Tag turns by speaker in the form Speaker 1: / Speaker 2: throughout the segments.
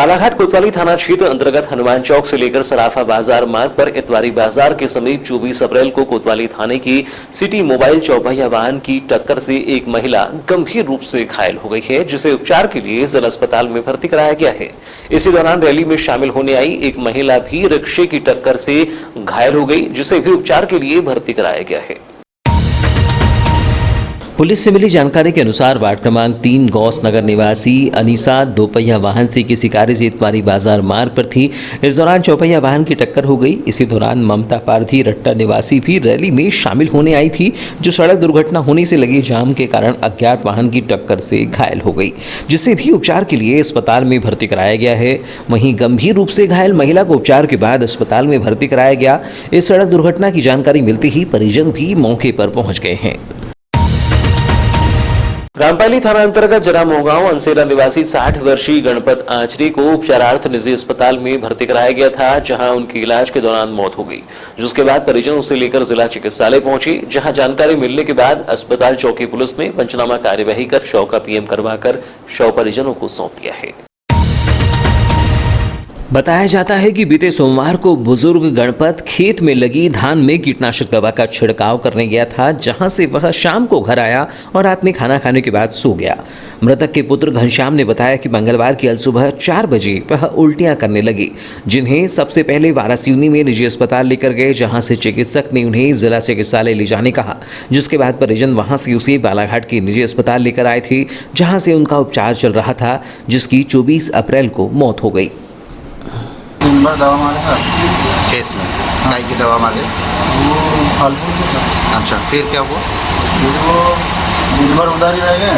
Speaker 1: बालाघाट कोतवाली थाना क्षेत्र अंतर्गत हनुमान चौक से लेकर सराफा बाजार मार्ग पर इतवारी बाजार के समीप 24 अप्रैल को कोतवाली थाने की सिटी मोबाइल चौपहिया वाहन की टक्कर से एक महिला गंभीर रूप से घायल हो गई है, जिसे उपचार के लिए जिला अस्पताल में भर्ती कराया गया है। इसी दौरान रैली में शामिल होने आई एक महिला भी रिक्शे की टक्कर से घायल हो गई, जिसे भी उपचार के लिए भर्ती कराया गया है। पुलिस से मिली जानकारी के अनुसार वार्ड क्रमांक 3 गौस नगर निवासी अनीसा दोपहिया वाहन से किसी कार्य से इतवारी बाजार मार्ग पर थी। इस दौरान चौपहिया वाहन की टक्कर हो गई। इसी दौरान ममता पारधी रट्टा निवासी भी रैली में शामिल होने आई थी, जो सड़क दुर्घटना होने से लगे जाम के कारण अज्ञात वाहन की टक्कर से घायल हो गई, जिसे भी उपचार के लिए अस्पताल में भर्ती कराया गया है। वहीं गंभीर रूप से घायल महिला को उपचार के बाद अस्पताल में भर्ती कराया गया। इस सड़क दुर्घटना की जानकारी मिलते ही परिजन भी मौके पर पहुंच गए हैं। रामपाली थाना अंतर्गत जरा मोहगांव अंसेरा निवासी 60 वर्षीय गणपत आचरे को उपचारार्थ निजी अस्पताल में भर्ती कराया गया था, जहां उनकी इलाज के दौरान मौत हो गई, जिसके बाद परिजन उसे लेकर जिला चिकित्सालय पहुंचे, जहां जानकारी मिलने के बाद अस्पताल चौकी पुलिस ने पंचनामा कार्यवाही कर शव का पीएम करवाकर शव परिजनों को सौंप दिया है। बताया जाता है कि बीते सोमवार को बुजुर्ग गणपत खेत में लगी धान में कीटनाशक दवा का छिड़काव करने गया था, जहां से वह शाम को घर आया और रात में खाना खाने के बाद सो गया। मृतक के पुत्र घनश्याम ने बताया कि मंगलवार की सुबह 4 बजे वह उल्टियां करने लगी, जिन्हें सबसे पहले वारासिवनी में निजी अस्पताल लेकर गए, जहां से चिकित्सक ने उन्हें जिला चिकित्सालय ले जाने कहा, जिसके बाद परिजन वहां से उसे बालाघाट के निजी अस्पताल लेकर आए थे, जहां से उनका उपचार चल रहा था, जिसकी 24 अप्रैल को मौत हो गई।
Speaker 2: दवा मारे था
Speaker 3: खेत में, गाय की दवा मारे
Speaker 2: वो फलफूल की था।
Speaker 3: अच्छा, फिर क्या हुआ?
Speaker 2: फिर वो दिन भर उधर ही रह गए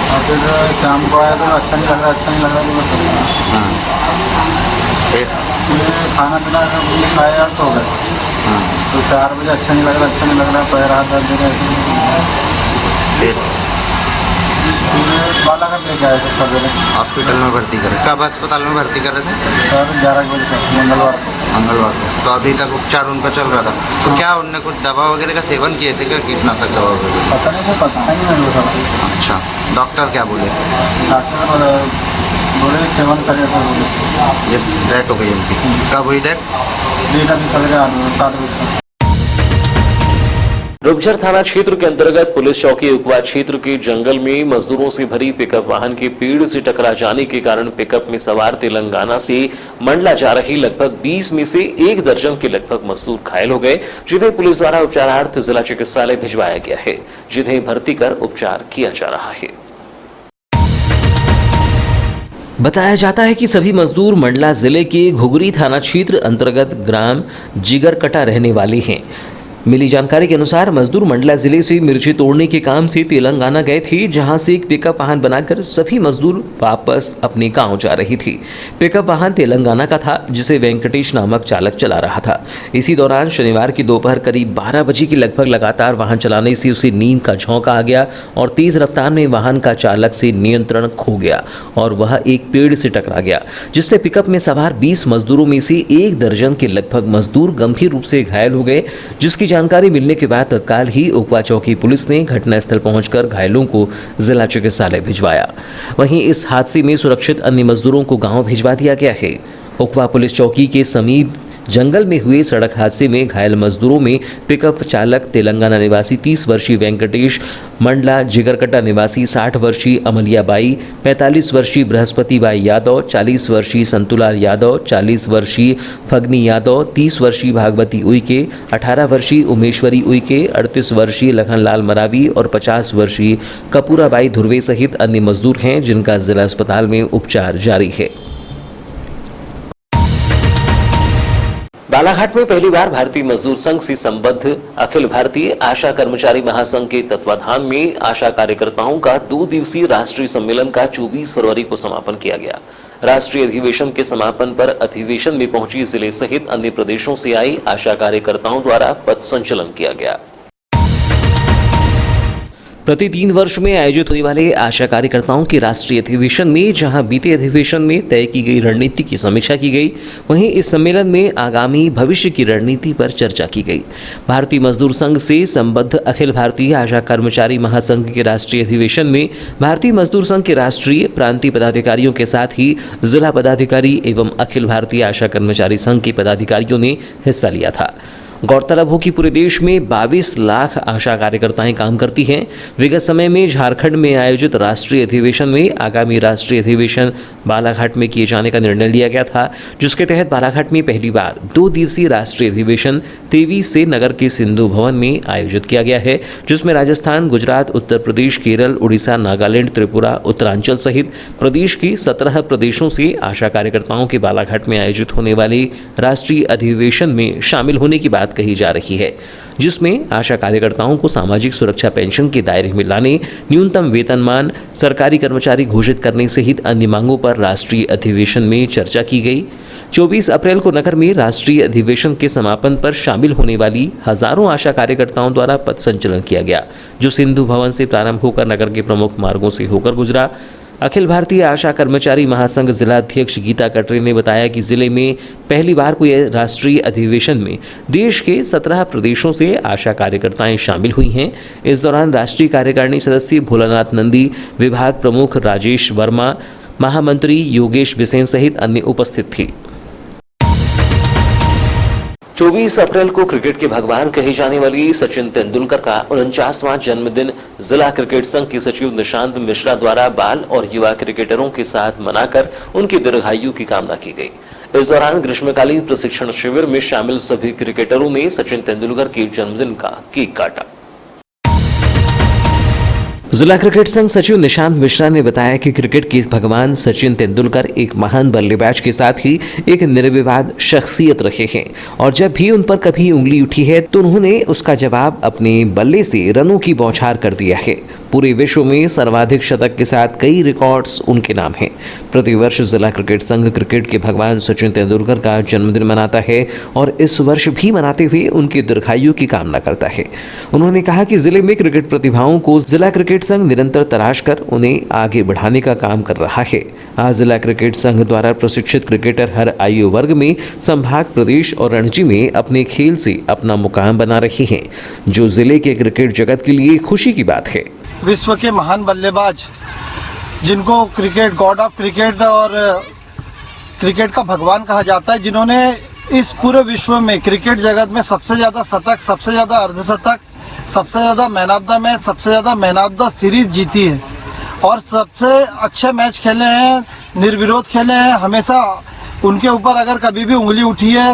Speaker 2: और फिर शाम को आया तो अच्छा नहीं लग रहा तो बस
Speaker 3: फिर
Speaker 2: खाना पीना खाया तो हो गए। तो 4 बजे अच्छा नहीं लग रहा पैर हाथ दर्द दे रहे।
Speaker 3: फिर
Speaker 2: बालाघाट लेके आए थे सवेरे,
Speaker 3: हॉस्पिटल में भर्ती करे। कब अस्पताल में भर्ती कर रहे थे?
Speaker 2: सर 11 बजे तक मंगलवार को।
Speaker 3: तो अभी तक उपचार उनका चल रहा था। तो क्या उनने कुछ दवा वगैरह का सेवन किए थे क्या, कीटनाशक दवा वगैरह?
Speaker 2: पता नहीं मेरे को।
Speaker 3: अच्छा, डॉक्टर क्या बोले?
Speaker 2: डॉक्टर बोले सेवन करे तो बोले।
Speaker 3: डेथ हो गई उनकी। कब हुई डेथ?
Speaker 2: अभी सवेरे 7 बजे।
Speaker 1: रूपझर थाना क्षेत्र के अंतर्गत पुलिस चौकी उकवा क्षेत्र के जंगल में मजदूरों से भरी पिकअप वाहन के पेड़ से टकरा जाने के कारण पिकअप में सवार तेलंगाना से मंडला जा रही लगभग 20 में से 1 दर्जन के लगभग मजदूर घायल हो गए, जिन्हें पुलिस द्वारा उपचारार्थ जिला चिकित्सालय भिजवाया गया है, जिन्हें भर्ती कर उपचार किया जा रहा है। बताया जाता है कि सभी मजदूर मंडला जिले के घुघरी थाना क्षेत्र अंतर्गत ग्राम जिगरकटा रहने वाले हैं। मिली जानकारी के अनुसार मजदूर मंडला जिले से मिर्ची तोड़ने के काम से तेलंगाना गए थे, जहां से एक पिकअप वाहन बनाकर सभी मजदूर वापस अपने गांव जा रही थी। पिकअप वाहन तेलंगाना का था, जिसे वेंकटेश नामक चालक चला रहा था। इसी दौरान शनिवार की दोपहर करीब 12 बजे के लगभग लगातार वाहन चलाने से उसे नींद का झोंका आ गया और तेज रफ्तार में वाहन का चालक से नियंत्रण खो गया और वह एक पेड़ से टकरा गया, जिससे पिकअप में सवार 20 मजदूरों में से 1 दर्जन के लगभग मजदूर गंभीर रूप से घायल हो गए, जिसकी जानकारी मिलने के बाद तत्काल ही उकवा चौकी पुलिस ने घटनास्थल पहुंचकर घायलों को जिला चिकित्सालय भिजवाया। वहीं इस हादसे में सुरक्षित अन्य मजदूरों को गांव भिजवा दिया गया है। उकवा पुलिस चौकी के समीप जंगल में हुए सड़क हादसे में घायल मजदूरों में पिकअप चालक तेलंगाना निवासी 30 वर्षीय वेंकटेश, मंडला जिगरकटा निवासी 60 वर्षीय अमलियाबाई, 45 वर्षीय बृहस्पतिबाई यादव, 40 वर्षीय संतुलाल यादव, 40 वर्षीय फगनी यादव, 30 वर्षीय भागवती उइके, 18 वर्षीय उमेश्वरी उइके, 38 वर्षीय लखनलाल मरावी और 50 वर्षीय कपूराबाई धुर्वे सहित अन्य मजदूर हैं, जिनका जिला अस्पताल में उपचार जारी है। बालाघाट में पहली बार भारतीय मजदूर संघ से संबद्ध अखिल भारतीय आशा कर्मचारी महासंघ के तत्वाधान में आशा कार्यकर्ताओं का 2 दिवसीय राष्ट्रीय सम्मेलन का 24 फरवरी को समापन किया गया। राष्ट्रीय अधिवेशन के समापन पर अधिवेशन में पहुंची जिले सहित अन्य प्रदेशों से आई आशा कार्यकर्ताओं द्वारा पथ संचलन किया गया। प्रति 3 वर्ष में आयोजित होने वाले आशा कार्यकर्ताओं के राष्ट्रीय अधिवेशन में जहां बीते अधिवेशन में तय की गई रणनीति की समीक्षा की गई, वहीं इस सम्मेलन में आगामी भविष्य की रणनीति पर चर्चा की गई। भारतीय मजदूर संघ से संबद्ध अखिल भारतीय आशा कर्मचारी महासंघ के राष्ट्रीय अधिवेशन में भारतीय मजदूर संघ के राष्ट्रीय प्रांतीय पदाधिकारियों के साथ ही जिला पदाधिकारी एवं अखिल भारतीय आशा कर्मचारी संघ के पदाधिकारियों ने हिस्सा लिया था। गौरतलब हो कि पूरे देश में 22 लाख आशा कार्यकर्ताएं काम करती हैं। विगत समय में झारखंड में आयोजित राष्ट्रीय अधिवेशन में आगामी राष्ट्रीय अधिवेशन बालाघाट में किए जाने का निर्णय लिया गया था, जिसके तहत बालाघाट में पहली बार 2 दिवसीय राष्ट्रीय अधिवेशन 23 से नगर के सिंधु भवन में आयोजित किया गया है, जिसमें राजस्थान, गुजरात, उत्तर प्रदेश, केरल, उड़ीसा, नागालैंड, त्रिपुरा, उत्तरांचल सहित प्रदेश के 17 प्रदेशों से आशा कार्यकर्ताओं के बालाघाट में आयोजित होने वाले राष्ट्रीय अधिवेशन में शामिल होने की बात कही जा रही है, जिसमें आशा कार्यकर्ताओं को सामाजिक सुरक्षा पेंशन के दायरे में लाने, न्यूनतम वेतनमान, सरकारी कर्मचारी घोषित करने सहित अन्य मांगों पर राष्ट्रीय अधिवेशन में चर्चा की गई। 24 अप्रैल को नगर में राष्ट्रीय अधिवेशन के समापन पर शामिल होने वाली हजारों आशा कार्यकर्ताओं द्वारा पथ संचलन किया गया, जो सिंधु भवन से प्रारंभ होकर नगर के प्रमुख मार्गों से होकर गुजरा। अखिल भारतीय आशा कर्मचारी महासंघ जिला अध्यक्ष गीता कटरे ने बताया कि जिले में पहली बार हुए राष्ट्रीय अधिवेशन में देश के 17 प्रदेशों से आशा कार्यकर्ताएं शामिल हुई हैं। इस दौरान राष्ट्रीय कार्यकारिणी सदस्य भोलानाथ नंदी, विभाग प्रमुख राजेश वर्मा, महामंत्री योगेश बिसेन सहित अन्य उपस्थित थे। 24 अप्रैल को क्रिकेट के भगवान कहे जाने वाली सचिन तेंदुलकर का 49वां जन्मदिन जिला क्रिकेट संघ के सचिव निशांत मिश्रा द्वारा बाल और युवा क्रिकेटरों के साथ मनाकर उनकी दीर्घायु की कामना की गई। इस दौरान ग्रीष्मकालीन प्रशिक्षण शिविर में शामिल सभी क्रिकेटरों ने सचिन तेंदुलकर के जन्मदिन का केक काटा। जिला क्रिकेट संघ सचिव निशांत मिश्रा ने बताया कि क्रिकेट के भगवान सचिन तेंदुलकर एक महान बल्लेबाज के साथ ही एक निर्विवाद शख्सियत रहे हैं और जब भी उन पर कभी उंगली उठी है तो उन्होंने उसका जवाब अपने बल्ले से रनों की बौछार कर दिया है। पूरे विश्व में सर्वाधिक शतक के साथ कई रिकॉर्ड्स उनके नाम हैं। प्रतिवर्ष जिला क्रिकेट संघ क्रिकेट के भगवान सचिन तेंदुलकर का जन्मदिन मनाता है और इस वर्ष भी मनाते हुए उनकी दीर्घायु की कामना करता है। उन्होंने कहा कि जिले में क्रिकेट प्रतिभाओं को जिला क्रिकेट संघ निरंतर तलाश कर उन्हें आगे बढ़ाने का काम कर रहा है। आज जिला क्रिकेट संघ द्वारा प्रशिक्षित क्रिकेटर हर आयु वर्ग में संभाग, प्रदेश और रणजी में अपने खेल से अपना मुकाम बना रहे हैं, जो जिले के क्रिकेट जगत के लिए खुशी की बात है।
Speaker 4: विश्व के महान बल्लेबाज जिनको क्रिकेट गॉड ऑफ क्रिकेट और क्रिकेट का भगवान कहा जाता है, जिन्होंने इस पूरे विश्व में क्रिकेट जगत में सबसे ज़्यादा शतक, सबसे ज़्यादा अर्धशतक, सबसे ज़्यादा मैन ऑफ द मैच, सबसे ज़्यादा मैन ऑफ द सीरीज जीती है और सबसे अच्छे मैच खेले हैं, निर्विरोध खेले हैं। हमेशा उनके ऊपर अगर कभी भी उंगली उठी है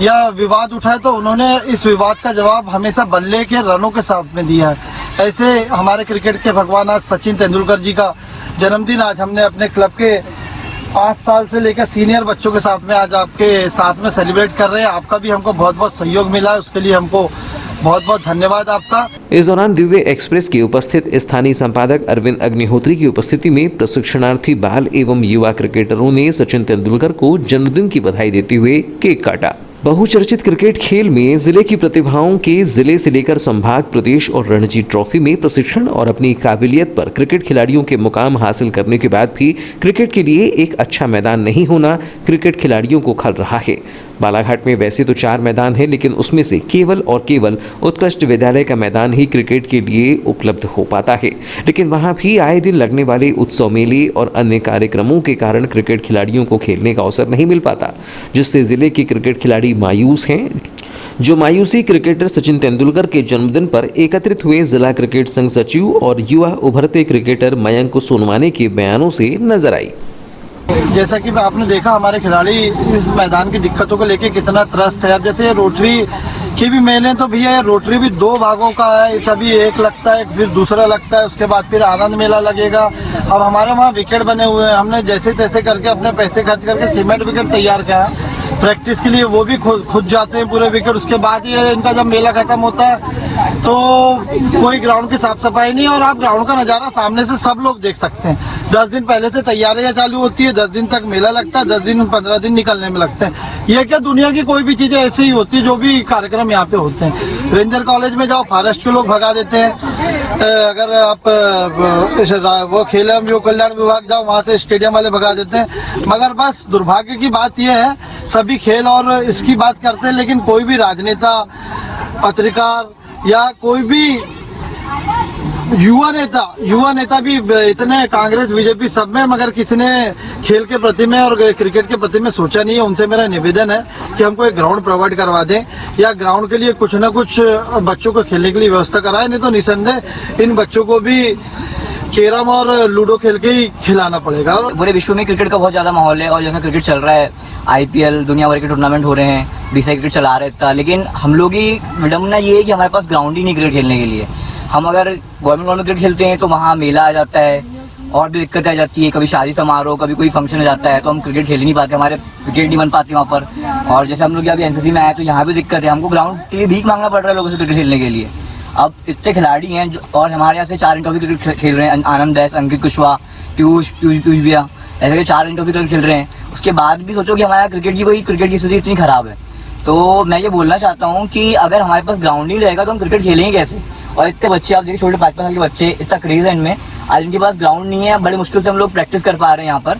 Speaker 4: या विवाद उठा है तो उन्होंने इस विवाद का जवाब हमेशा बल्ले के रनों के साथ में दिया है। ऐसे हमारे क्रिकेट के भगवान आज सचिन तेंदुलकर जी का जन्मदिन आज हमने अपने क्लब के 5 साल से लेकर सीनियर बच्चों के साथ में आज आपके साथ में सेलिब्रेट कर रहे हैं। आपका भी हमको बहुत बहुत सहयोग मिला है, उसके लिए हमको बहुत बहुत धन्यवाद आपका।
Speaker 1: इस दौरान दिव्य एक्सप्रेस के उपस्थित स्थानीय संपादक अरविंद अग्निहोत्री की उपस्थिति में प्रशिक्षणार्थी बाल एवं युवा क्रिकेटरों ने सचिन तेंदुलकर को जन्मदिन की बधाई देते हुए केक काटा। बहुचर्चित क्रिकेट खेल में जिले की प्रतिभाओं के जिले से लेकर संभाग, प्रदेश और रणजी ट्रॉफी में प्रशिक्षण और अपनी काबिलियत पर क्रिकेट खिलाड़ियों के मुकाम हासिल करने के बाद भी क्रिकेट के लिए एक अच्छा मैदान नहीं होना क्रिकेट खिलाड़ियों को खल रहा है। बालाघाट में वैसे तो 4 मैदान हैं, लेकिन उसमें से केवल और केवल उत्कृष्ट विद्यालय का मैदान ही क्रिकेट के लिए उपलब्ध हो पाता है। लेकिन वहां भी आए दिन लगने वाले उत्सव, मेले और अन्य कार्यक्रमों के कारण क्रिकेट खिलाड़ियों को खेलने का अवसर नहीं मिल पाता, जिससे जिले के क्रिकेट खिलाड़ी मायूस हैं। जो मायूसी क्रिकेटर सचिन तेंदुलकर के जन्मदिन पर एकत्रित हुए जिला क्रिकेट संघ सचिव और युवा उभरते क्रिकेटर मयंक सोनवाने के बयानों से नजर आई।
Speaker 4: जैसा कि आपने देखा हमारे खिलाड़ी इस मैदान की दिक्कतों को लेके कितना त्रस्त है। अब जैसे रोटरी के भी मेले तो भैया रोटरी भी 2 भागों का है, कभी एक लगता है फिर दूसरा लगता है, उसके बाद फिर आनंद मेला लगेगा। अब हमारे वहाँ विकेट बने हुए हैं, हमने जैसे तैसे करके अपने पैसे खर्च करके सीमेंट विकेट तैयार किया है प्रैक्टिस के लिए, वो भी खुद जाते हैं पूरे विकेट। उसके बाद ये इनका जब मेला खत्म होता है तो कोई ग्राउंड की साफ सफाई नहीं, और आप ग्राउंड का नज़ारा सामने से सब लोग देख सकते हैं। 10 दिन पहले से तैयारियां चालू होती है, 10 दिन तक मेला लगता है, 10 दिन 15 दिन निकलने में लगते हैं। ये क्या दुनिया की कोई भी चीजें ऐसी ही होती है, जो भी कार्यक्रम यहाँ पे होते हैं। रेंजर कॉलेज में जाओ, फॉरेस्ट के लोग भगा देते हैं। अगर आप वो खेल एवं युवा कल्याण विभाग जाओ, वहाँ से स्टेडियम वाले भगा देते हैं। मगर बस दुर्भाग्य की बात यह है, सभी खेल और इसकी बात करते हैं, लेकिन कोई भी राजनेता, पत्रकार या कोई भी युवा नेता भी इतने कांग्रेस बीजेपी सब में, मगर किसी ने खेल के प्रति में और क्रिकेट के प्रति में सोचा नहीं है। उनसे मेरा निवेदन है कि हमको एक ग्राउंड प्रोवाइड करवा दें, या ग्राउंड के लिए कुछ ना कुछ बच्चों को खेलने के लिए व्यवस्था कराएं, नहीं तो निसंदेह इन बच्चों को भी कैरम और लूडो खेल के ही खिलाना पड़ेगा।
Speaker 5: पूरे विश्व में क्रिकेट का बहुत ज़्यादा माहौल है, और जैसा क्रिकेट चल रहा है, IPL दुनिया भर के टूर्नामेंट हो रहे हैं, BCCI क्रिकेट चला रहे था, लेकिन हम लोग की विडम्बना ये है कि हमारे पास ग्राउंड ही नहीं क्रिकेट खेलने के लिए। हम अगर गवर्नमेंट ग्राउंड में क्रिकेट खेलते हैं तो वहाँ मेला आ जाता है और भी दिक्कत आ जाती है, कभी शादी समारोह, कभी कोई फंक्शन हो जाता है, तो हम क्रिकेट खेल ही नहीं पाते, हमारे विकेट नहीं बन पाते वहाँ पर। और जैसे हम लोग अभी NCC में आए तो यहाँ भी दिक्कत है, हमको ग्राउंड के लिए भीख मांगना पड़ रहा है लोगों से क्रिकेट खेलने के लिए। अब इतने खिलाड़ी हैं और हमारे यहाँ से 4 इंटर भी क्रिकेट खेल रहे हैं, आनंद दैस, अंकित कुशवाहा, पीयूष भैया, ऐसे 4 इंटर भी क्रिकेट खेल रहे हैं। उसके बाद भी सोचो कि हमारा क्रिकेट की स्थिति इतनी खराब है। तो मैं ये बोलना चाहता हूँ कि अगर हमारे पास ग्राउंड नहीं रहेगा तो हम क्रिकेट खेलेंगे कैसे। और इतने बच्चे आप देखिए, छोटे 5-5 साल के बच्चे, इतना क्रेज है इनमें, आज इनके पास ग्राउंड नहीं है, बड़े मुश्किल से हम लोग प्रैक्टिस कर पा रहे हैं यहाँ पर।